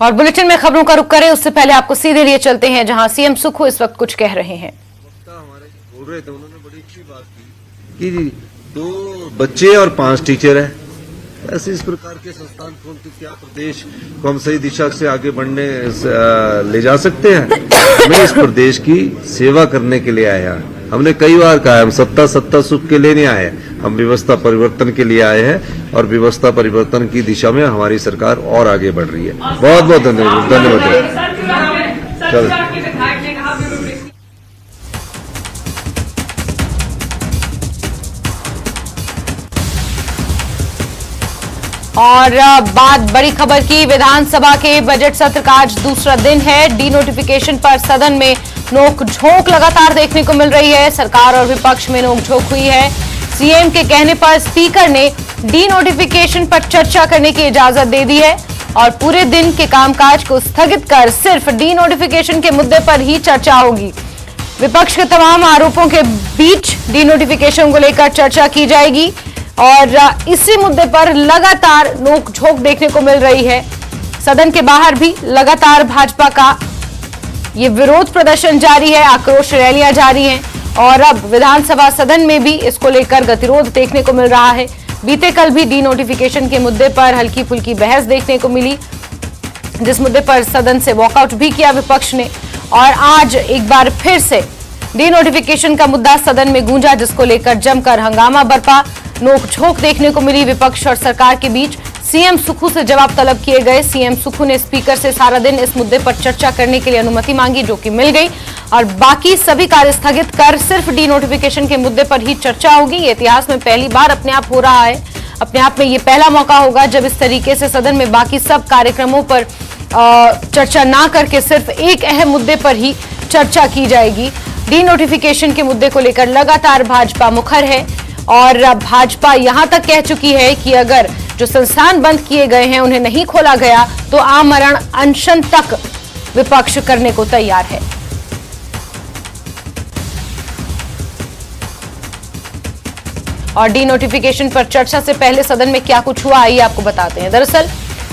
और बुलेटिन में खबरों का रुख करें उससे पहले आपको सीधे लिए चलते हैं जहां सीएम सुखू इस वक्त कुछ कह रहे हैं। हमारे बोल रहे थे, उन्होंने बड़ी अच्छी बात की कि 2 बच्चे और 5 टीचर है। ऐसे इस प्रकार के संस्थान खोल के क्या प्रदेश को हम सही दिशा से आगे बढ़ने ले जा सकते हैं। मैं इस प्रदेश की सेवा करने के लिए आया। हमने कई बार कहा है, हम सत्ता सुख के लिए नहीं आए, हम व्यवस्था परिवर्तन के लिए आए हैं और व्यवस्था परिवर्तन की दिशा में हमारी सरकार और आगे बढ़ रही है। बहुत बहुत धन्यवाद। और बात बड़ी खबर की, विधानसभा के बजट सत्र का आज दूसरा दिन है। डी नोटिफिकेशन पर सदन में नोक झोंक लगातार देखने को मिल रही है। सरकार और विपक्ष में नोक झोंक हुई है। सीएम के कहने पर स्पीकर ने डी नोटिफिकेशन पर चर्चा करने की इजाजत दे दी है और पूरे दिन के कामकाज को स्थगित कर सिर्फ डी नोटिफिकेशन के मुद्दे पर ही चर्चा होगी। विपक्ष के तमाम आरोपों के बीच डी नोटिफिकेशन को लेकर चर्चा की जाएगी और इसी मुद्दे पर लगातार नोक-झोंक देखने को मिल रही है। सदन के बाहर भी लगातार भाजपा का ये विरोध प्रदर्शन जारी है, आक्रोश रैलियां जारी हैं और अब विधानसभा सदन में भी इसको लेकर गतिरोध देखने को मिल रहा है। बीते कल भी डी नोटिफिकेशन के मुद्दे पर हल्की फुल्की बहस देखने को मिली, जिस मुद्दे पर सदन से वॉकआउट भी किया विपक्ष ने और आज एक बार फिर से डी नोटिफिकेशन का मुद्दा सदन में गूंजा, जिसको लेकर जमकर हंगामा बरपा। नोक-झोंक देखने को मिली विपक्ष और सरकार के बीच। सीएम सुखू से जवाब तलब किए गए। सीएम सुखू ने स्पीकर से सारा दिन इस मुद्दे पर चर्चा करने के लिए अनुमति मांगी, जो कि मिल गई और बाकी सभी कार्य स्थगित कर सिर्फ डी नोटिफिकेशन के मुद्दे पर ही चर्चा होगी। ये इतिहास में पहली बार अपने आप हो रहा है। अपने आप में ये पहला मौका होगा जब इस तरीके से सदन में बाकी सब कार्यक्रमों पर चर्चा ना करके सिर्फ एक अहम मुद्दे पर ही चर्चा की जाएगी। डी नोटिफिकेशन के मुद्दे को लेकर लगातार भाजपा मुखर है और भाजपा यहां तक कह चुकी है कि अगर जो संस्थान बंद किए गए हैं उन्हें नहीं खोला गया तो आमरण अनशन तक विपक्ष करने को तैयार है। और डी नोटिफिकेशन पर चर्चा से पहले सदन में क्या कुछ हुआ, आइए आपको बताते हैं। दरअसल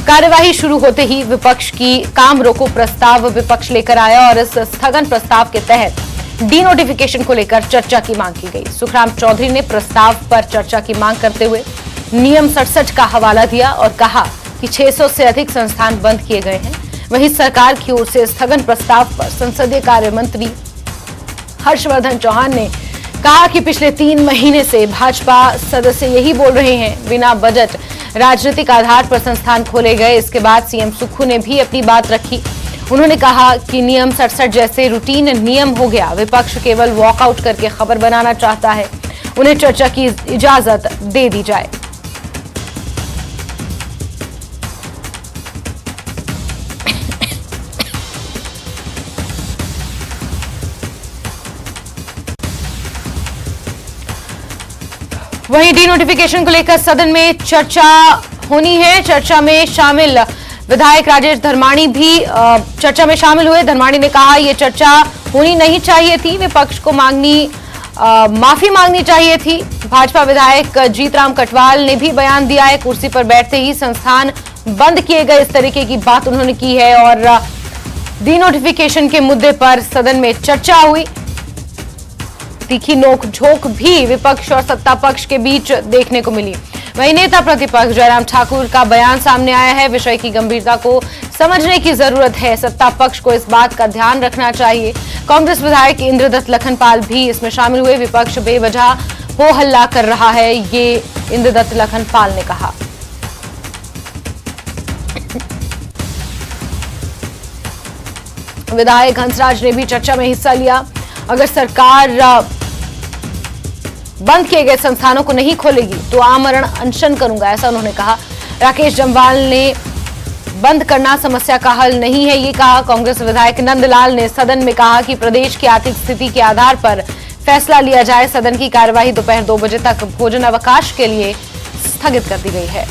कार्यवाही शुरू होते ही विपक्ष की काम रोको प्रस्ताव विपक्ष लेकर आया और इस स्थगन प्रस्ताव के तहत डी नोटिफिकेशन को लेकर चर्चा की मांग की गई। सुखराम चौधरी ने प्रस्ताव पर चर्चा की मांग करते हुए नियम 67 का हवाला दिया और कहा कि 600 से अधिक संस्थान बंद किए गए हैं। वहीं सरकार की ओर से स्थगन प्रस्ताव पर संसदीय कार्य मंत्री हर्षवर्धन चौहान ने कहा कि पिछले 3 महीने से भाजपा सदस्य यही बोल रहे हैं, बिना बजट राजनीतिक आधार पर संस्थान खोले गए। इसके बाद सीएम सुखू ने भी अपनी बात रखी। उन्होंने कहा कि नियम 67 जैसे रूटीन नियम हो गया। विपक्ष केवल वॉकआउट करके खबर बनाना चाहता है, उन्हें चर्चा की इजाजत दे दी जाए। वहीं डी नोटिफिकेशन को लेकर सदन में चर्चा होनी है। चर्चा में शामिल विधायक राजेश धर्माणी भी चर्चा में शामिल हुए। धर्माणी ने कहा यह चर्चा होनी नहीं चाहिए थी, विपक्ष को माफी मांगनी चाहिए थी। भाजपा विधायक जीतराम कटवाल ने भी बयान दिया है। कुर्सी पर बैठते ही संस्थान बंद किए गए, इस तरीके की बात उन्होंने की है और डी नोटिफिकेशन के मुद्दे पर सदन में चर्चा हुई। तीखी नोक-झोंक भी विपक्ष और सत्ता पक्ष के बीच देखने को मिली। वहीं नेता प्रतिपक्ष जयराम ठाकुर का बयान सामने आया है। विषय की गंभीरता को समझने की जरूरत है, सत्ता पक्ष को इस बात का ध्यान रखना चाहिए। कांग्रेस विधायक इंद्रदत्त लखनपाल भी इसमें शामिल हुए। विपक्ष बेवजह हो हल्ला कर रहा है, ये इंद्रदत्त लखनपाल ने कहा। विधायक हंसराज ने भी चर्चा में हिस्सा लिया। अगर सरकार बंद किए गए संस्थानों को नहीं खोलेगी तो आमरण अनशन करूंगा, ऐसा उन्होंने कहा। राकेश जम्वाल ने बंद करना समस्या का हल नहीं है, ये कहा। कांग्रेस विधायक नंदलाल ने सदन में कहा कि प्रदेश की आर्थिक स्थिति के आधार पर फैसला लिया जाए। सदन की कार्यवाही दोपहर 2 बजे तक भोजन अवकाश के लिए स्थगित कर दी गई है।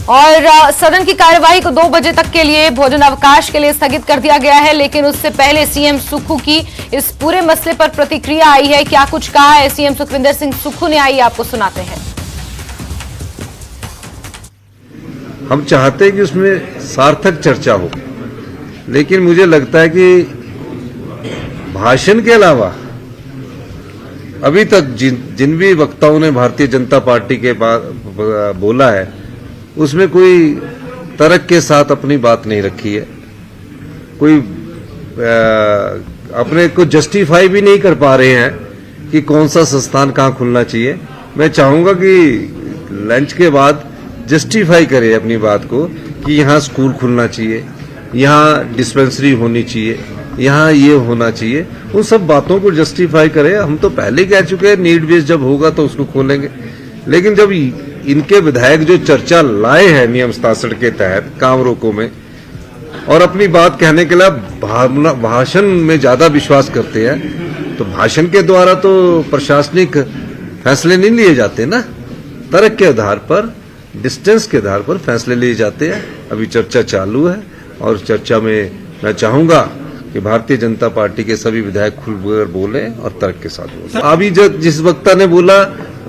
और सदन की कार्यवाही को 2 बजे तक के लिए भोजन अवकाश के लिए स्थगित कर दिया गया है, लेकिन उससे पहले सीएम सुक्खू की इस पूरे मसले पर प्रतिक्रिया आई है। क्या कुछ कहा है सीएम सुखविंदर सिंह सुक्खू ने, आइए आपको सुनाते हैं। हम चाहते हैं कि उसमें सार्थक चर्चा हो, लेकिन मुझे लगता है कि भाषण के अलावा अभी तक जिन भी वक्ताओं ने भारतीय जनता पार्टी के बोला है उसमें कोई तर्क के साथ अपनी बात नहीं रखी है। कोई अपने को जस्टिफाई भी नहीं कर पा रहे हैं कि कौन सा संस्थान कहाँ खुलना चाहिए। मैं चाहूंगा कि लंच के बाद जस्टिफाई करे अपनी बात को कि यहाँ स्कूल खुलना चाहिए, यहाँ डिस्पेंसरी होनी चाहिए, यहाँ ये होना चाहिए। उन सब बातों को जस्टिफाई करे। हम तो पहले कह चुके हैं नीड बेस जब होगा तो उसको खोलेंगे, लेकिन जब इनके विधायक जो चर्चा लाए हैं नियम 67 के तहत काम रोको में, और अपनी बात कहने के लिए भाषण में ज्यादा विश्वास करते हैं, तो भाषण के द्वारा तो प्रशासनिक फैसले नहीं लिए जाते ना, तर्क के आधार पर, डिस्टेंस के आधार पर फैसले लिए जाते हैं। अभी चर्चा चालू है और चर्चा में मैं चाहूंगा कि भारतीय जनता पार्टी के सभी विधायक खुलकर बोले और तर्क के साथ बोले। अभी जिस वक्ता ने बोला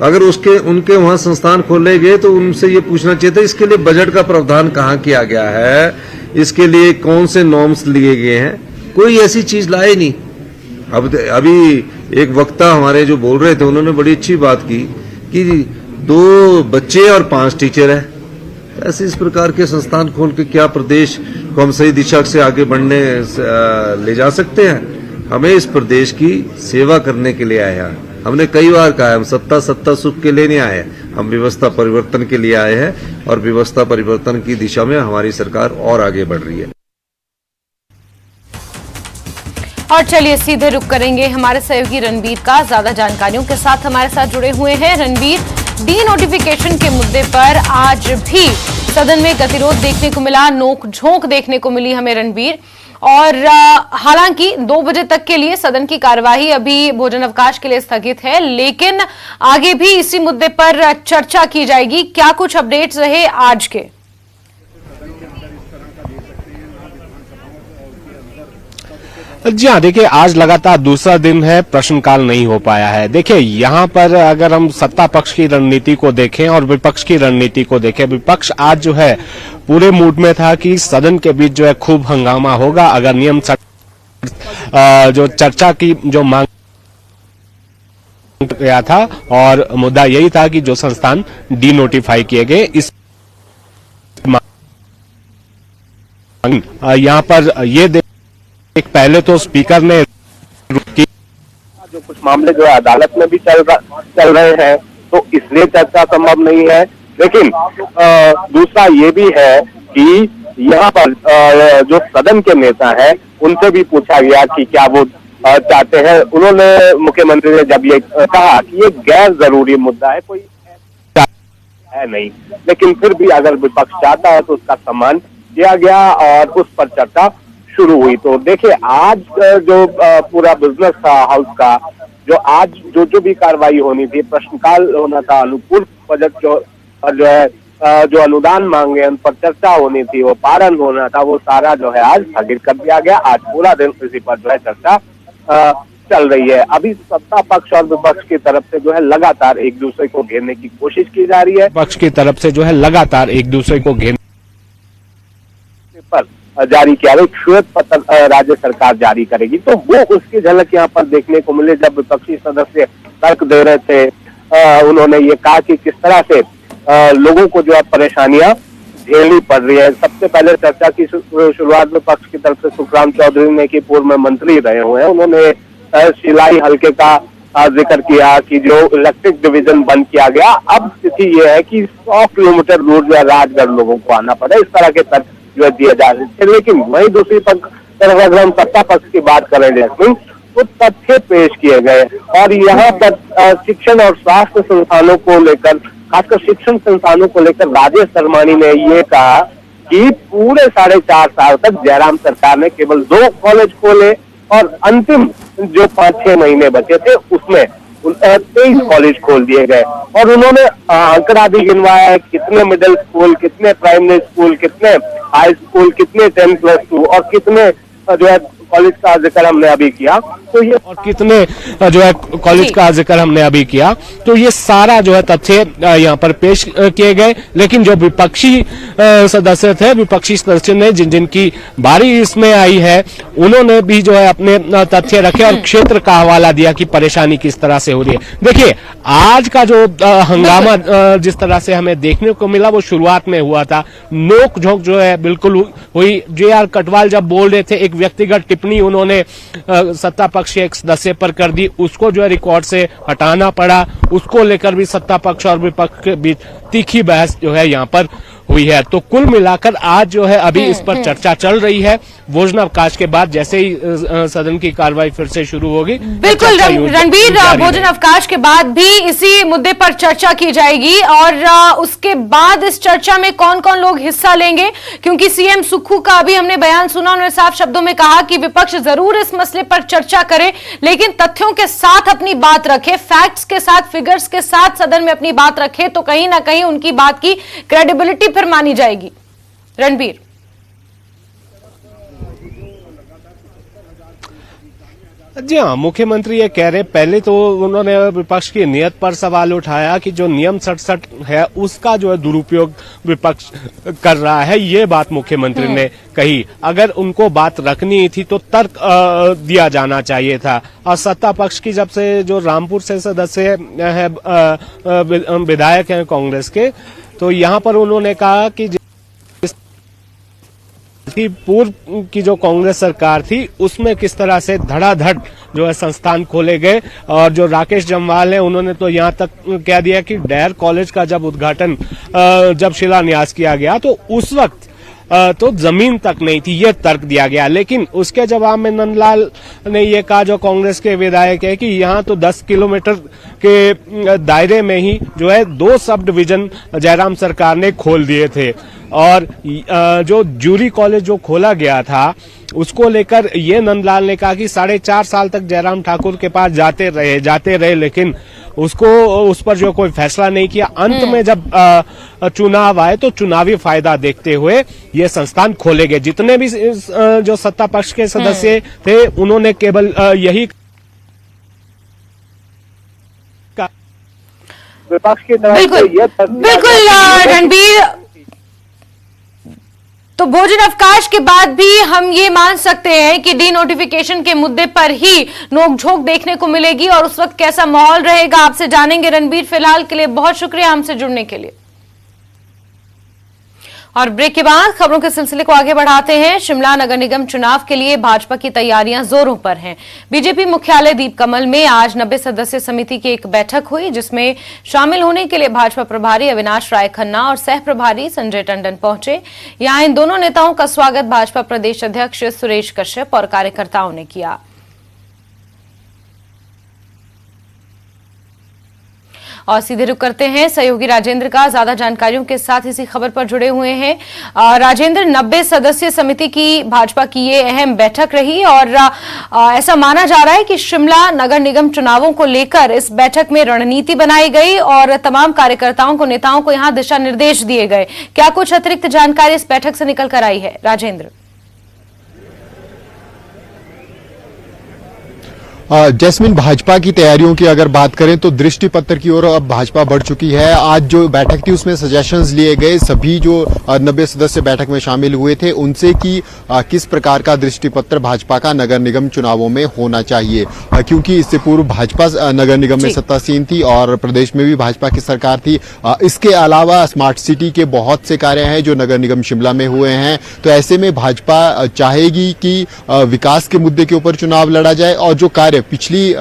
अगर उनके वहां संस्थान खोले गए तो उनसे ये पूछना चाहिए था इसके लिए बजट का प्रावधान कहाँ किया गया है, इसके लिए कौन से नॉर्म्स लिए गए हैं। कोई ऐसी चीज लाए नहीं। अभी एक वक्ता हमारे जो बोल रहे थे उन्होंने बड़ी अच्छी बात की कि 2 बच्चे और 5 टीचर है। ऐसे इस प्रकार के संस्थान खोल के क्या प्रदेश को हम सही दिशा से आगे बढ़ने ले जा सकते हैं? हमें इस प्रदेश की सेवा करने के लिए आए हैं। हमने कई बार कहा है हम सत्ता सुख के लिए नहीं आए हैं, हम व्यवस्था परिवर्तन के लिए आए हैं और व्यवस्था परिवर्तन की दिशा में हमारी सरकार और आगे बढ़ रही है। और चलिए सीधे रुक करेंगे हमारे सहयोगी रणबीर का। ज्यादा जानकारियों के साथ हमारे साथ जुड़े हुए हैं रणबीर। डी नोटिफिकेशन के मुद्दे पर आज भी सदन में गतिरोध देखने को मिला, नोक झोंक देखने को मिली हमें रणबीर। और हालांकि 2 बजे तक के लिए सदन की कार्यवाही अभी भोजन अवकाश के लिए स्थगित है, लेकिन आगे भी इसी मुद्दे पर चर्चा की जाएगी। क्या कुछ अपडेट्स रहे आज के? जी हाँ, देखिए आज लगातार दूसरा दिन है, प्रश्नकाल नहीं हो पाया है। देखिए यहाँ पर अगर हम सत्ता पक्ष की रणनीति को देखें और विपक्ष की रणनीति को देखें, विपक्ष आज जो है पूरे मूड में था कि सदन के बीच जो है खूब हंगामा होगा अगर नियम जो चर्चा की जो मांग गया था, और मुद्दा यही था कि जो संस्थान डी नोटिफाई किए गए इस यहाँ पर ये पहले तो स्पीकर ने जो कुछ मामले जो है अदालत में भी चल रहे हैं तो इसलिए चर्चा संभव नहीं है, लेकिन दूसरा ये भी है कि यहाँ पर जो सदन के नेता हैं उनसे भी पूछा गया कि क्या वो चाहते हैं। उन्होंने मुख्यमंत्री ने जब ये कहा कि ये गैर जरूरी मुद्दा है, कोई है नहीं, लेकिन फिर भी अगर विपक्ष चाहता है तो उसका सम्मान किया गया और उस पर चर्चा शुरू हुई। तो देखिए आज जो पूरा बिजनेस था हाउस का, जो आज जो भी कार्रवाई होनी थी, प्रश्नकाल होना था, अनुपूरक बजट जो है जो अनुदान मांगे उन पर चर्चा होनी थी, वो पारण होना था, वो सारा जो है आज स्थगित कर दिया गया। आज पूरा दिन इसी पर जो है चर्चा चल रही है। अभी सत्ता पक्ष और विपक्ष की तरफ से जो है लगातार एक दूसरे को घेरने की कोशिश की जा रही है। पक्ष की तरफ से जो है लगातार एक दूसरे को घेरने पर जारी किया, एक श्वेत पत्र राज्य सरकार जारी करेगी, तो वो उसकी झलक यहाँ पर देखने को मिले। जब विपक्षी सदस्य तर्क दे रहे थे, उन्होंने ये कहा कि किस तरह से लोगों को जो है परेशानियां झेलनी पड़ रही है। सबसे पहले चर्चा की शुरुआत में पक्ष की तरफ से सुखराम चौधरी ने, की पूर्व में मंत्री रहे हुए हैं, उन्होंने सिलाई हल्के का जिक्र किया कि जो इलेक्ट्रिक डिवीजन बंद किया गया, अब स्थिति ये है कि 100 किलोमीटर दूर जो है राजगढ़ लोगों को आना पड़े, इस तरह के तर्क जो है दिए जा रहे थे। लेकिन वही दूसरी तरफ अगर हम सत्ता पक्ष की बात करें जैसे तो तथ्य पेश किए गए, और यहाँ पर शिक्षण और स्वास्थ्य संस्थानों को लेकर, खासकर शिक्षण संस्थानों को लेकर राजेश शर्मानी ने ये कहा कि पूरे 4.5 साल तक जयराम सरकार ने केवल 2 कॉलेज खोले और अंतिम जो 5-6 महीने बचे थे उसमें 23 कॉलेज खोल दिए गए और उन्होंने आंकड़ा भी गिनवाया है कितने मिडिल स्कूल, कितने प्राइमरी स्कूल, कितने हाई स्कूल, कितने 10+2 और कितने जो है कॉलेज का जिक्र हमने अभी किया। तो ये और कितने जो है कॉलेज का जिक्र हमने अभी किया, तो ये सारा जो है तथ्य यहाँ पर पेश किए गए। लेकिन जो विपक्षी सदस्य थे, विपक्षी सदस्य ने जिनकी बारी इसमें आई है, उन्होंने भी जो है अपने तथ्य रखे और क्षेत्र का हवाला दिया कि परेशानी किस तरह से हो रही है। देखिए, आज का जो हंगामा जिस तरह से हमें देखने को मिला वो शुरुआत में हुआ था। नोक झोंक जो है बिल्कुल हुई। जे.आर. कटवाल जब बोल रहे थे, एक व्यक्तिगत टिप्पणी उन्होंने सत्ता पक्ष के एक सदस्य पर कर दी, उसको जो है रिकॉर्ड से हटाना पड़ा। उसको लेकर भी सत्ता पक्ष और विपक्ष के बीच तीखी बहस जो है यहाँ पर हुई है। तो कुल मिलाकर आज जो है अभी इस पर चर्चा चल रही है। भोजनावकाश के बाद जैसे ही सदन की कार्रवाई फिर से शुरू होगी, बिल्कुल रणबीर, भोजन अवकाश के बाद भी इसी मुद्दे पर चर्चा की जाएगी और उसके बाद इस चर्चा में कौन कौन लोग हिस्सा लेंगे, क्योंकि सीएम सुक्खू का अभी हमने बयान सुना, उन्होंने साफ शब्दों में कहा कि विपक्ष जरूर इस मसले पर चर्चा करे लेकिन तथ्यों के साथ अपनी बात रखे, फैक्ट्स के साथ, फिगर्स के साथ सदन में अपनी बात रखे, तो कहीं ना कहीं उनकी बात की क्रेडिबिलिटी फिर मानी जाएगी। रणबीर, जी हाँ, मुख्यमंत्री ये कह रहे, पहले तो उन्होंने विपक्ष की नीयत पर सवाल उठाया कि जो नियम 67 है उसका जो है दुरुपयोग विपक्ष कर रहा है, ये बात मुख्यमंत्री ने कही। अगर उनको बात रखनी थी तो तर्क दिया जाना चाहिए था। और सत्ता पक्ष की जब से जो रामपुर से सदस्य है, विधायक हैं कांग्रेस के, तो यहाँ पर उन्होंने कहा कि पूर्व की जो कांग्रेस सरकार थी उसमें किस तरह से धड़ाधड़ जो है संस्थान खोले गए। और जो राकेश जम्वाल है, उन्होंने तो यहाँ तक कह दिया कि डैर कॉलेज का जब उद्घाटन, जब शिलान्यास किया गया तो उस वक्त तो जमीन तक नहीं थी, ये तर्क दिया गया। लेकिन उसके जवाब में नंदलाल ने ये कहा, जो कांग्रेस के विधायक है, कि यहाँ तो 10 किलोमीटर के दायरे में ही जो है 2 सब डिवीजन जयराम सरकार ने खोल दिए थे। और जो जूरी कॉलेज जो खोला गया था उसको लेकर ये नंदलाल ने कहा कि 4.5 साल तक जयराम ठाकुर के पास जाते रहे लेकिन उसको उस पर जो कोई फैसला नहीं किया। अंत में जब चुनाव आए तो चुनावी फायदा देखते हुए ये संस्थान खोले गए। जितने भी जो सत्ता पक्ष के सदस्य थे उन्होंने केवल यही विपक्ष की तरफ बिल्कुल रणबीर, तो भोजन अवकाश के बाद भी हम ये मान सकते हैं कि डी नोटिफिकेशन के मुद्दे पर ही नोकझोंक देखने को मिलेगी और उस वक्त कैसा माहौल रहेगा आपसे जानेंगे। रणबीर, फिलहाल के लिए बहुत शुक्रिया हमसे जुड़ने के लिए। और ब्रेक के बाद खबरों के सिलसिले को आगे बढ़ाते हैं। शिमला नगर निगम चुनाव के लिए भाजपा की तैयारियां जोरों पर हैं। बीजेपी मुख्यालय दीप कमल में आज 90 सदस्य समिति की एक बैठक हुई, जिसमें शामिल होने के लिए भाजपा प्रभारी अविनाश राय खन्ना और सह प्रभारी संजय टंडन पहुंचे। यहां इन दोनों नेताओं का स्वागत भाजपा प्रदेश अध्यक्ष सुरेश कश्यप और कार्यकर्ताओं ने किया। और सीधे रुक करते हैं सहयोगी राजेंद्र का, ज्यादा जानकारियों के साथ इसी खबर पर जुड़े हुए हैं। राजेंद्र, 90 सदस्य समिति की भाजपा की ये अहम बैठक रही और ऐसा माना जा रहा है कि शिमला नगर निगम चुनावों को लेकर इस बैठक में रणनीति बनाई गई और तमाम कार्यकर्ताओं को, नेताओं को यहां दिशा निर्देश दिए गए। क्या कुछ अतिरिक्त जानकारी इस बैठक से निकल कर आई है राजेंद्र? जैस्मिन, भाजपा की तैयारियों की अगर बात करें तो दृष्टि पत्र की ओर अब भाजपा बढ़ चुकी है। आज जो बैठक थी उसमें सजेशंस लिए गए, सभी जो 90 सदस्य बैठक में शामिल हुए थे उनसे कि किस प्रकार का दृष्टि पत्र भाजपा का नगर निगम चुनावों में होना चाहिए, क्योंकि इससे पूर्व भाजपा नगर निगम में सत्तासीन थी और प्रदेश में भी भाजपा की सरकार थी। इसके अलावा स्मार्ट सिटी के बहुत से कार्य हैं जो नगर निगम शिमला में हुए हैं, तो ऐसे में भाजपा चाहेगी कि विकास के मुद्दे के ऊपर चुनाव लड़ा जाए और जो कार्य पिछली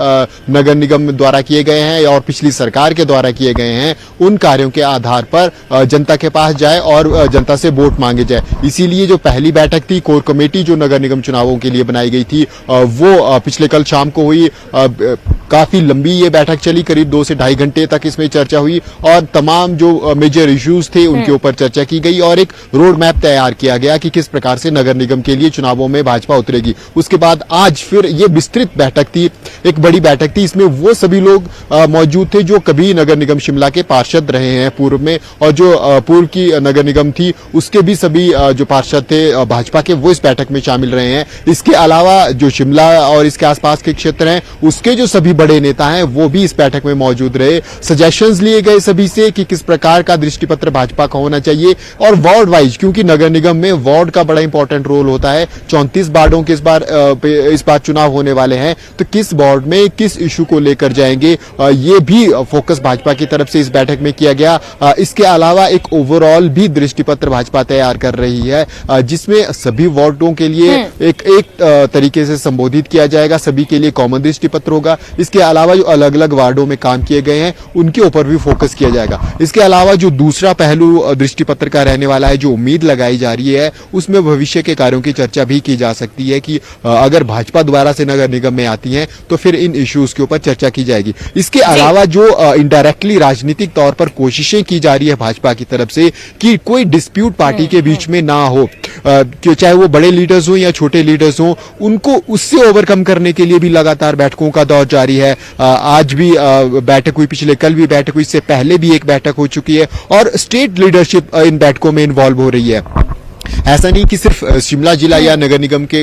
नगर निगम द्वारा किए गए हैं और पिछली सरकार के द्वारा किए गए हैं उन कार्यों के आधार पर जनता के पास जाए और जनता से वोट मांगे जाए। इसीलिए जो पहली बैठक थी, कोर कमेटी जो नगर निगम चुनावों के लिए बनाई गई थी, वो पिछले कल शाम को हुई। काफी लंबी ये बैठक चली, करीब 2 से ढाई घंटे तक इसमें चर्चा हुई और तमाम जो मेजर इश्यूज थे उनके ऊपर चर्चा की गई और एक रोड मैप तैयार किया गया कि किस प्रकार से नगर निगम के लिए चुनावों में भाजपा उतरेगी। उसके बाद आज फिर ये विस्तृत बैठक थी, एक बड़ी बैठक थी। इसमें वो सभी लोग मौजूद थे जो कभी नगर निगम शिमला के पार्षद रहे हैं पूर्व में, और जो पूर्व की नगर निगम थी उसके भी सभी जो पार्षद थे भाजपा के, वो इस बैठक में शामिल रहे हैं। इसके अलावा जो शिमला और इसके आसपास के क्षेत्र हैं उसके जो सभी बड़े नेता हैं वो भी इस बैठक में मौजूद रहे। सजेशंस लिए गए सभी से कि किस प्रकार का दृष्टिपत्र भाजपा का होना चाहिए और वार्ड वाइज, क्योंकि नगर निगम में वार्ड का बड़ा इंपॉर्टेंट रोल होता है। 34 वार्डों के इस बार चुनाव होने वाले हैं, तो किस वार्ड में किस इशू को लेकर जाएंगे ये भी फोकस भाजपा की तरफ से इस बैठक में किया गया। इसके अलावा एक ओवरऑल भी दृष्टिपत्र भाजपा तैयार कर रही है जिसमें सभी वार्डों के लिए एक तरीके से संबोधित किया जाएगा, सभी के लिए कॉमन दृष्टिपत्र होगा। इसके अलावा जो अलग अलग वार्डों में काम किए गए हैं उनके ऊपर भी फोकस किया जाएगा। इसके अलावा जो दूसरा पहलू दृष्टिपत्र का रहने वाला है, जो उम्मीद लगाई जा रही है, उसमें भविष्य के कार्यों की चर्चा भी की जा सकती है कि अगर भाजपा दोबारा से नगर निगम में आती है तो फिर इन इश्यूज के ऊपर चर्चा की जाएगी। इसके अलावा जो इनडायरेक्टली राजनीतिक तौर पर कोशिशें की जा रही है भाजपा की तरफ से कि कोई डिस्प्यूट पार्टी के बीच में ना हो, चाहे वो बड़े लीडर्स हो या छोटे लीडर्स हो, उनको उससे ओवरकम करने के लिए भी लगातार बैठकों का दौर जारी है। आज भी बैठक हुई, पिछले कल भी बैठक हुई, इससे पहले भी एक बैठक हो चुकी है और स्टेट लीडरशिप इन बैठकों में इन्वॉल्व हो रही है। ऐसा नहीं कि सिर्फ शिमला जिला या नगर निगम के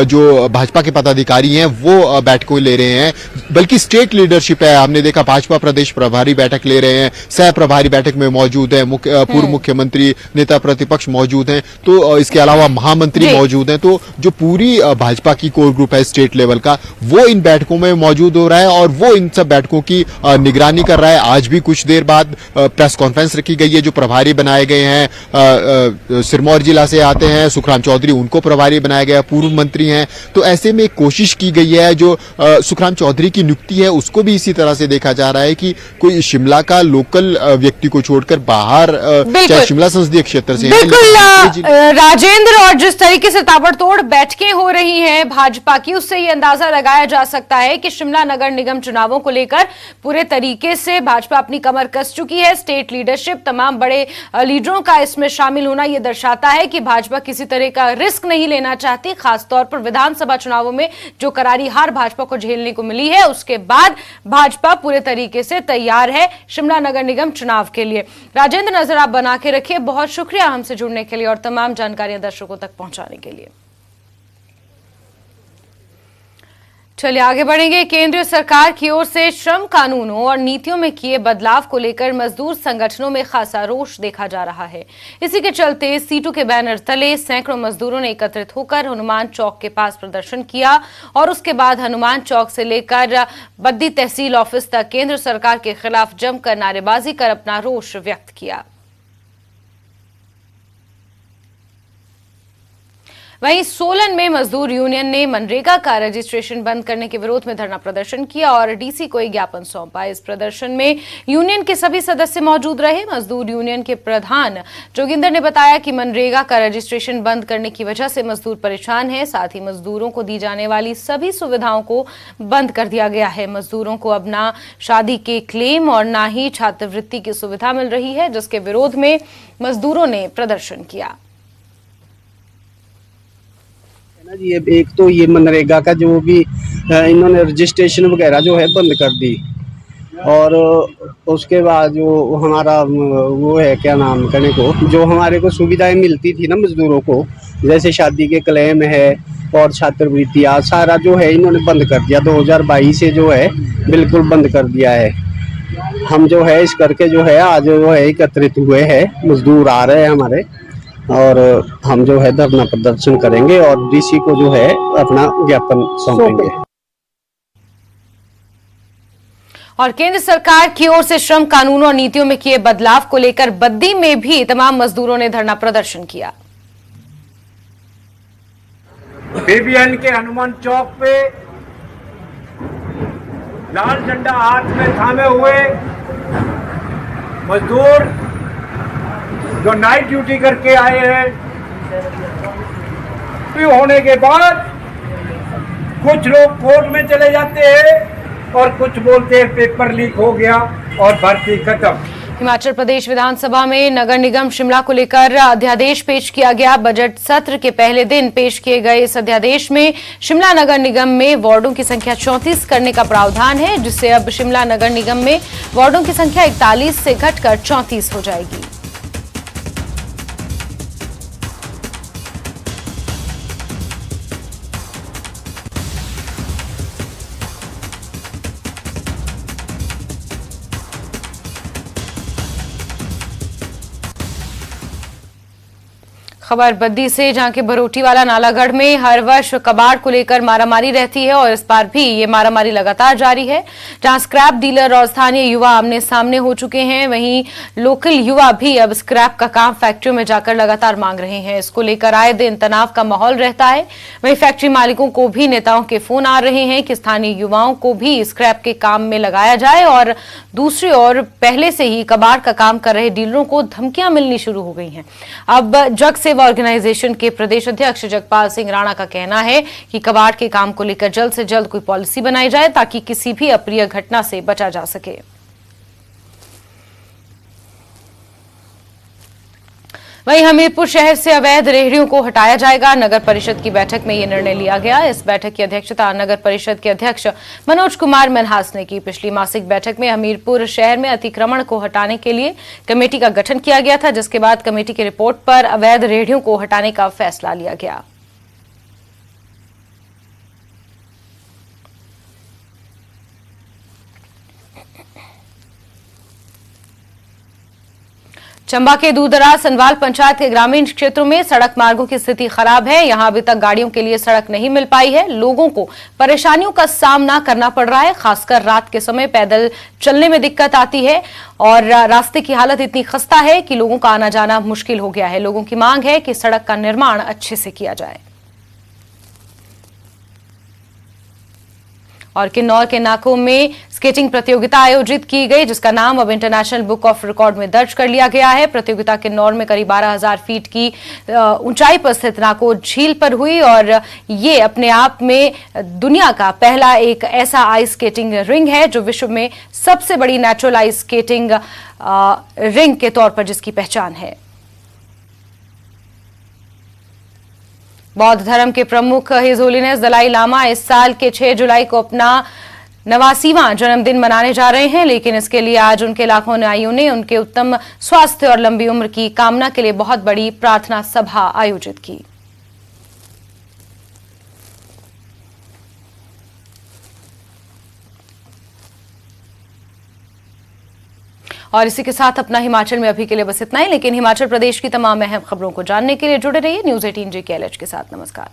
जो भाजपा के पदाधिकारी हैं वो बैठकों ले रहे हैं, बल्कि स्टेट लीडरशिप है। हमने देखा भाजपा प्रदेश प्रभारी बैठक ले रहे हैं, सह प्रभारी बैठक में मौजूद है, पूर्व मुख्यमंत्री, नेता प्रतिपक्ष मौजूद हैं, तो इसके अलावा महामंत्री मौजूद हैं। तो जो पूरी भाजपा की कोर ग्रुप है स्टेट लेवल का, वो इन बैठकों में मौजूद हो रहा है और वो इन सब बैठकों की निगरानी कर रहा है। आज भी कुछ देर बाद प्रेस कॉन्फ्रेंस रखी गई है। जो प्रभारी बनाए गए हैं सिरमौर जिला से आते हैं सुखराम चौधरी, उनको प्रभारी बनाया गया, पूर्व मंत्री हैं। तो ऐसे में कोशिश की गई है, जो सुखराम चौधरी की नियुक्ति है उसको भी इसी तरह से देखा जा रहा है कि कोई शिमला का लोकल व्यक्ति को छोड़कर बाहर, चाहे शिमला संसदीय क्षेत्र से, बिल्कुल राजेंद्र, और जिस तरीके से ताबड़तोड़ बैठकें हो रही हैं भाजपा की, उससे ये अंदाजा लगाया जा सकता है कि शिमला नगर निगम चुनावों को लेकर पूरे तरीके से भाजपा अपनी कमर कस चुकी है। स्टेट लीडरशिप, तमाम बड़े लीडरों का इसमें शामिल होना यह दर्शाता है कि भाजपा किसी तरह का रिस्क नहीं लेना चाहती, खासतौर पर विधानसभा चुनावों में जो करारी हार भाजपा को झेलने को मिली है, उसके बाद भाजपा पूरे तरीके से तैयार है शिमला नगर निगम चुनाव के लिए। राजेंद्र, नजर आप बना के रखिए। बहुत शुक्रिया हमसे जुड़ने के लिए और तमाम जानकारियां दर्शकों तक पहुंचाने के लिए। चलिए आगे बढ़ेंगे। केंद्र सरकार की ओर से श्रम कानूनों और नीतियों में किए बदलाव को लेकर मजदूर संगठनों में खासा रोष देखा जा रहा है। इसी के चलते सीटू के बैनर तले सैकड़ों मजदूरों ने एकत्रित होकर हनुमान चौक के पास प्रदर्शन किया और उसके बाद हनुमान चौक से लेकर बद्दी तहसील ऑफिस तक केंद्र सरकार के खिलाफ जमकर नारेबाजी कर अपना रोष व्यक्त किया। वहीं सोलन में मजदूर यूनियन ने मनरेगा का रजिस्ट्रेशन बंद करने के विरोध में धरना प्रदर्शन किया और डीसी को एक ज्ञापन सौंपा। इस प्रदर्शन में यूनियन के सभी सदस्य मौजूद रहे। मजदूर यूनियन के प्रधान जोगिंदर ने बताया कि मनरेगा का रजिस्ट्रेशन बंद करने की वजह से मजदूर परेशान है। साथ ही मजदूरों को दी जाने वाली सभी सुविधाओं को बंद कर दिया गया है। मजदूरों को अब ना शादी के क्लेम और ना ही छात्रवृत्ति की सुविधा मिल रही है, जिसके विरोध में मजदूरों ने प्रदर्शन किया। जी एक तो ये मनरेगा का जो भी इन्होंने रजिस्ट्रेशन वगैरह जो है बंद कर दी, और उसके बाद जो हमारा वो है क्या नाम करने को, जो हमारे को सुविधाएं मिलती थी ना मजदूरों को, जैसे शादी के क्लेम है और छात्रवृत्तियाँ, सारा जो है इन्होंने बंद कर दिया। 2022 से जो है बिल्कुल बंद कर दिया है। हम जो है इस करके जो है आज जो है एकत्रित हुए हैं, मजदूर आ रहे हैं हमारे, और हम जो है धरना प्रदर्शन करेंगे और डीसी को जो है अपना ज्ञापन सौंपेंगे। और केंद्र सरकार की ओर से श्रम कानूनों और नीतियों में किए बदलाव को लेकर बद्दी में भी तमाम मजदूरों ने धरना प्रदर्शन किया। बीबीएन के हनुमान चौक पे लाल झंडा हाथ में थामे हुए मजदूर जो नाइट ड्यूटी करके आए हैं, होने के बाद कुछ लोग कोर्ट में चले जाते हैं और कुछ बोलते हैं पेपर लीक हो गया और भर्ती खत्म। हिमाचल प्रदेश विधानसभा में नगर निगम शिमला को लेकर अध्यादेश पेश किया गया। बजट सत्र के पहले दिन पेश किए गए इस अध्यादेश में शिमला नगर निगम में वार्डों की संख्या 34 करने का प्रावधान है, जिससे अब शिमला नगर निगम में वार्डों की संख्या 41 से घटकर 34 हो जाएगी। खबर बद्दी से, जहां के भरोटीवाला नालागढ़ में हर वर्ष कबाड़ को लेकर मारामारी रहती है और इस बार भी ये मारामारी लगातार जारी है, जहां स्क्रैप डीलर और स्थानीय युवा आमने सामने हो चुके हैं। वहीं लोकल युवा भी अब स्क्रैप का काम फैक्ट्रियों में जाकर लगातार मांग रहे हैं। इसको लेकर आए दिन तनाव का माहौल रहता है। वहीं फैक्ट्री मालिकों को भी नेताओं के फोन आ रहे हैं कि स्थानीय युवाओं को भी स्क्रैप के काम में लगाया जाए, और दूसरी ओर पहले से ही कबाड़ का काम कर रहे डीलरों को धमकियां मिलनी शुरू हो गई हैं। अब जग सेवा ऑर्गेनाइजेशन के प्रदेश अध्यक्ष जगपाल सिंह राणा का कहना है कि कबाड़ के काम को लेकर जल्द से जल्द कोई पॉलिसी बनाई जाए ताकि किसी भी अप्रिय घटना से बचा जा सके। वहीं हमीरपुर शहर से अवैध रेहड़ियों को हटाया जाएगा। नगर परिषद की बैठक में यह निर्णय लिया गया। इस बैठक की अध्यक्षता नगर परिषद के अध्यक्ष मनोज कुमार मनहास ने की। पिछली मासिक बैठक में हमीरपुर शहर में अतिक्रमण को हटाने के लिए कमेटी का गठन किया गया था, जिसके बाद कमेटी की रिपोर्ट पर अवैध रेहड़ियों को हटाने का फैसला लिया गया। चंबा के दूरदराज सनवाल पंचायत के ग्रामीण क्षेत्रों में सड़क मार्गों की स्थिति खराब है। यहां अभी तक गाड़ियों के लिए सड़क नहीं मिल पाई है। लोगों को परेशानियों का सामना करना पड़ रहा है, खासकर रात के समय पैदल चलने में दिक्कत आती है और रास्ते की हालत इतनी खस्ता है कि लोगों का आना जाना मुश्किल हो गया है। लोगों की मांग है कि सड़क का निर्माण अच्छे से किया जाए। और किन्नौर के नाकों में स्केटिंग प्रतियोगिता आयोजित की गई, जिसका नाम अब इंटरनेशनल बुक ऑफ रिकॉर्ड में दर्ज कर लिया गया है। प्रतियोगिता किन्नौर में करीब 12,000 फीट की ऊंचाई पर स्थित नाको झील पर हुई और ये अपने आप में दुनिया का पहला एक ऐसा आइस स्केटिंग रिंग है जो विश्व में सबसे बड़ी नेचुरल आइस स्केटिंग रिंग के तौर पर जिसकी पहचान है। बौद्ध धर्म के प्रमुख हिज होलीनेस दलाई लामा इस साल के 6 जुलाई को अपना 89वां जन्मदिन मनाने जा रहे हैं, लेकिन इसके लिए आज उनके लाखों अनुयायियों ने उनके उत्तम स्वास्थ्य और लंबी उम्र की कामना के लिए बहुत बड़ी प्रार्थना सभा आयोजित की। और इसी के साथ अपना हिमाचल में अभी के लिए बस इतना ही, लेकिन हिमाचल प्रदेश की तमाम अहम खबरों को जानने के लिए जुड़े रहिए न्यूज़ 18 JKLH के साथ। नमस्कार।